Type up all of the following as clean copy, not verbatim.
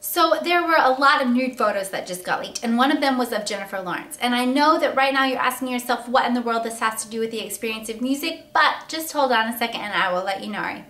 So there were a lot of nude photos that just got leaked, and one of them was of Jennifer Lawrence. And I know that right now you're asking yourself what in the world this has to do with the experience of music, but just hold on a second and I will let you know.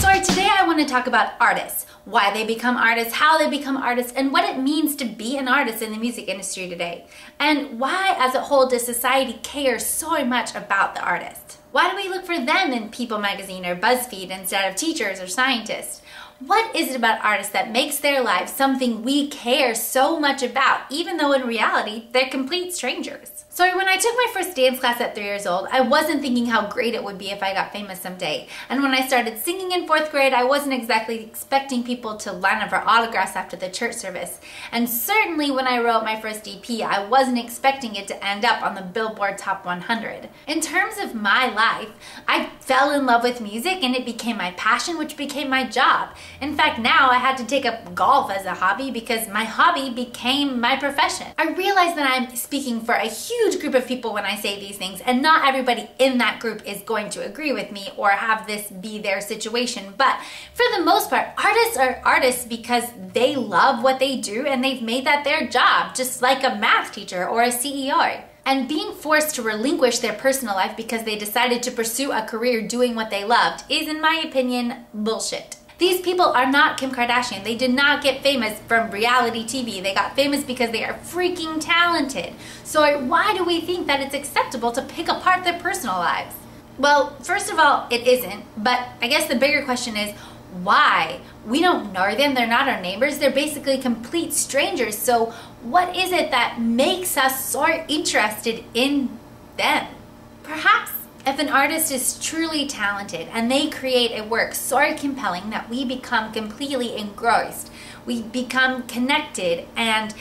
So today I want to talk about artists, why they become artists, how they become artists, and what it means to be an artist in the music industry today. And why as a whole does society care so much about the artist? Why do we look for them in People magazine or BuzzFeed instead of teachers or scientists? What is it about artists that makes their lives something we care so much about, even though in reality, they're complete strangers? So when I took my first dance class at 3 years old, I wasn't thinking how great it would be if I got famous someday. And when I started singing in 4th grade, I wasn't exactly expecting people to line up for autographs after the church service. And certainly when I wrote my first EP, I wasn't expecting it to end up on the Billboard Top 100. In terms of my life, I fell in love with music and it became my passion, which became my job. In fact, now I had to take up golf as a hobby because my hobby became my profession. I realize that I'm speaking for a huge group of people when I say these things, and not everybody in that group is going to agree with me or have this be their situation. But for the most part, artists are artists because they love what they do and they've made that their job, just like a math teacher or a CEO. And being forced to relinquish their personal life because they decided to pursue a career doing what they loved is, in my opinion, bullshit. These people are not Kim Kardashian. They did not get famous from reality TV. They got famous because they are freaking talented. So why do we think that it's acceptable to pick apart their personal lives? Well, first of all, it isn't. But I guess the bigger question is, why? We don't know them. They're not our neighbors. They're basically complete strangers. So what is it that makes us so interested in them? Perhaps if an artist is truly talented and they create a work so compelling that we become completely engrossed, we become connected and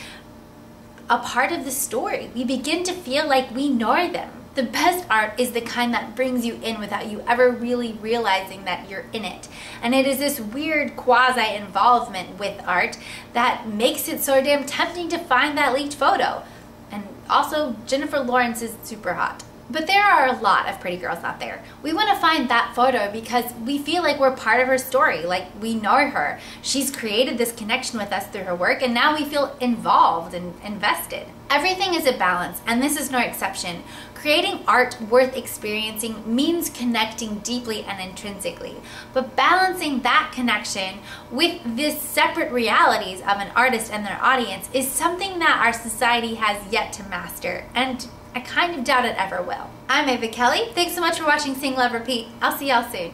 a part of the story, we begin to feel like we know them. The best art is the kind that brings you in without you ever really realizing that you're in it. And it is this weird quasi-involvement with art that makes it so damn tempting to find that leaked photo. And also, Jennifer Lawrence is super hot. But there are a lot of pretty girls out there. We want to find that photo because we feel like we're part of her story, like we know her. She's created this connection with us through her work, and now we feel involved and invested. Everything is a balance, and this is no exception. Creating art worth experiencing means connecting deeply and intrinsically, but balancing that connection with the separate realities of an artist and their audience is something that our society has yet to master, and I kind of doubt it ever will. I'm Ava Kelly. Thanks so much for watching Sing, Love, Repeat. I'll see y'all soon.